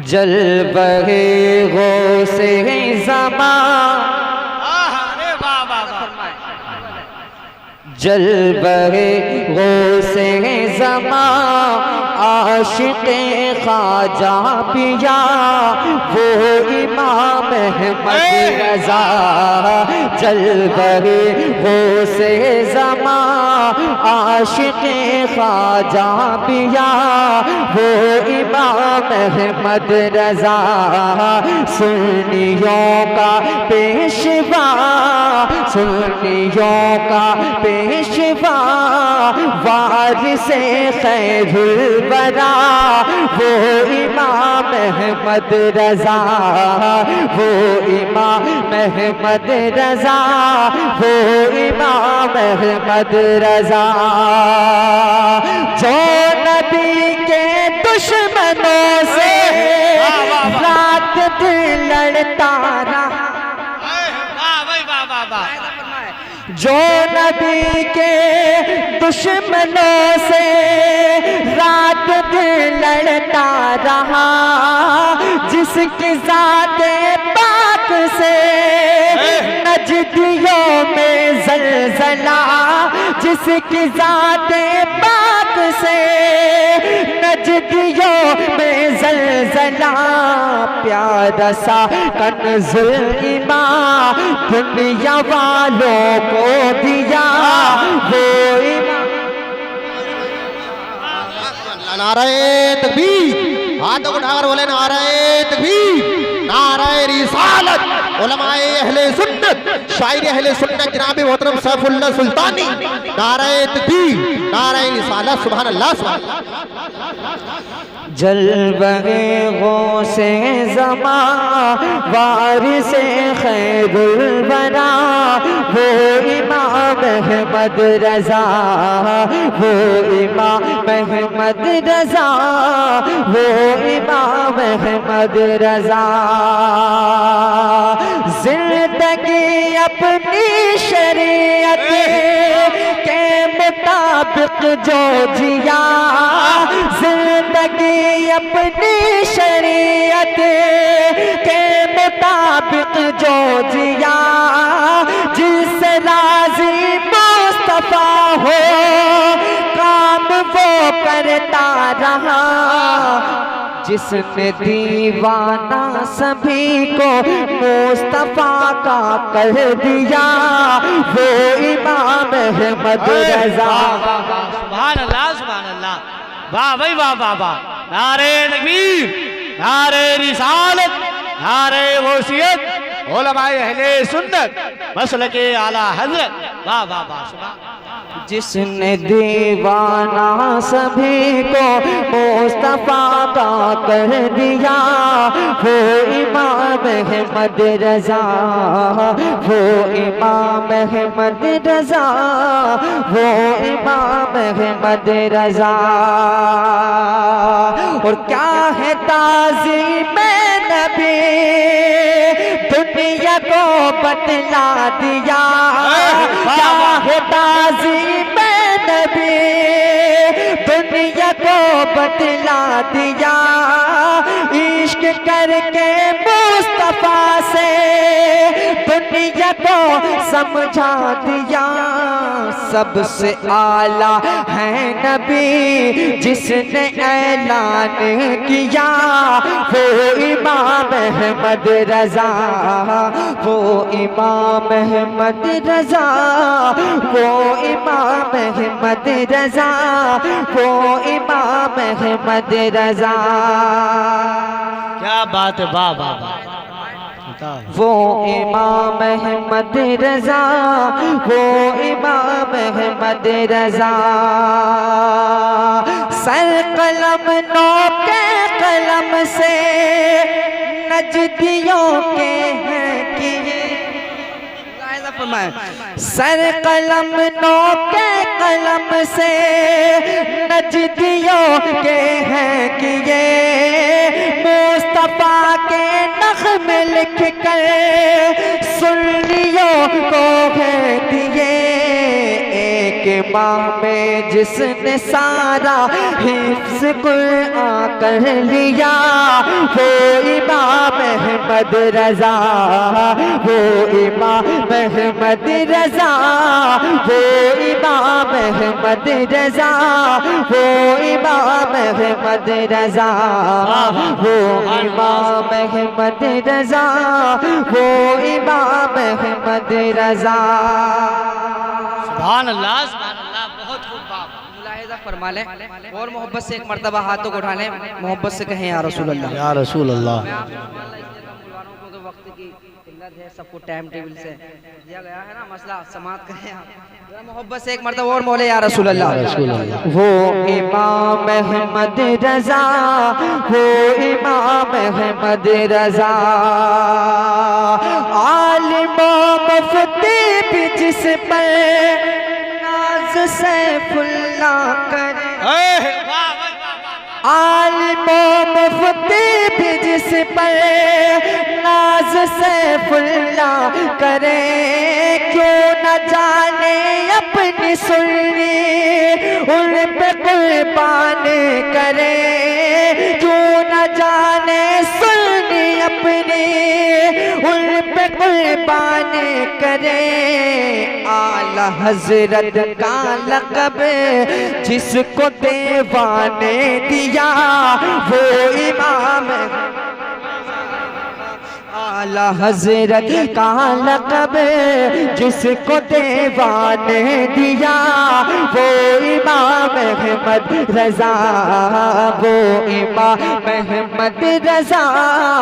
जलबहे गौसे ज़मां, जलबहे गौसे ज़मां आशिक़े ख्वाजा पिया वो इमाम अहमद रज़ा। जलबहे गौसे ज़मां आशिक़े ख्वाजा पिया वो इमाम अहमद रज़ा। सुन्नियों का पेशवा, सुन्नियों का पेशवा वारिसे खैरुल वरा वो इमाम अहमद रज़ा, वो इमाम अहमद रज़ा, वो इमाम अहमद रज़ा। जो नबी के दुश्मनों से रात दिन लड़ता रहा, जो नबी के दुश्मनों से रात दिन लड़ता रहा, जिसकी ज़ाते पाक से नजदियों में ज़लज़ला, जिसकी ज़ाते पाक से नजदियों में ज़लज़ला। प्यारा सा कंज़ुल ईमान दुनिया वालों को दिया वो इमाम। नारे तकबीर, हाथों को उठाकर बोले नारे तकबीर, नारे रिसालत। उलमाए अहले सुन्नत, शायर अहले सुन्नत जनाब मोहतरम सैफुल्लाह सुल्तानी, नारे तकबीर, नारे रिसालत। सुभान अल्लाह, सुभान अल्लाह। जलबहे गौसे ज़मां वारिसे खैरुल वरा वो इमाम अहमद रज़ा, वो इमाम अहमद रज़ा, वो इमाम अहमद रज़ा। जिंदगी अपनी शरीयत के मुताबिक जो जिया, जिंदगी अपनी शरीयत के मुताबिक जो जिया, जिससे राज़ी मुस्तफ़ा हो काम वो करता रहा। जिसने दीवाना सभी को मुस्तफ़ा का कर दिया वो इमाम अहमद रज़ा। सुभान अल्लाह, सुभान अल्लाह, वाह भाई वाह वाह वाह। नारे तकबीर, नारे रिसालत, नारे गौसियत, उलमाए अहले सुन्नत मसलके आला हज़रत, वाह वाह वाह। सुभान। जिसने दीवाना सभी को मुस्तफ़ा का कर दिया वो इमाम अहमद रज़ा, वो इमाम अहमद रज़ा, वो इमाम अहमद रज़ा। और क्या है ताज़ीम नबी दुनिया को बतला दिया, क्या है ताज़ीम नबी दुनिया को बतला दिया। इश्क करके मुस्तफ़ा से दुनिया को समझा दिया। सबसे आला है नबी जिसने ऐलान किया वो इमाम अहमद रज़ा, वो इमाम अहमद रज़ा, वो इमाम अहमद रज़ा, वो इमाम अहमद रज़ा। क्या बात है, वाह वाह वाह। वो इमाम अहमद रज़ा, वो इमाम अहमद रज़ा। सर कलम नो के कलम से नजदियों के हैं किए, सर कलम नो के कलम से नजदियों के हैं किए। मुस्तफ़ा के नग़्मे लिख कर सुन्नियों को है दिए। एक इमाम जिसने सारा हिफ्ज़ कुरान कर लिया, वो इमाम अहमद रजा, वो इमाम अहमद रजा, वो इमाम अहमद रजा, वो इमाम अहमद रजा, वो इमाम अहमद रजा, वो इमाम अहमद रजा। सुभान अल्लाह, बहुत खूब बाप। मुलाहिज़ा फरमा लें और मोहब्बत से एक मर्तबा हाथों को उठा लें, मोहब्बत से कहें या रसूल अल्लाह। या रसूल अल्लाह। वक्त की किल्लत है, सबको टाइम टेबल से दिया गया है ना, मसला समाप्त करें आप जरा मोहब्बत से एक मर्तबा और मौले या रसूल अल्लाह। वो इमाम अहमद रजा, वो इमाम अहमद रजा, आलिम मुफ्ती भी जिस पर नाज सैफुल्लाह करे, आलिम मुफ्ती भी जिस पर नाज सैफुल्लाह करे, क्यों न जाने अपनी सुन्नी उन पे कुर्बान करे, क्यों न जाने सुन्नी अपनी उन पे कुर्बान करे। आला हजरत का लक़ब जिसको देवा ने दिया, वो इमाम, आला हजरत का लक़ब जिसको देवा ने दिया, वो इमाम अहमद रजा, वो इमाम अहमद रजा।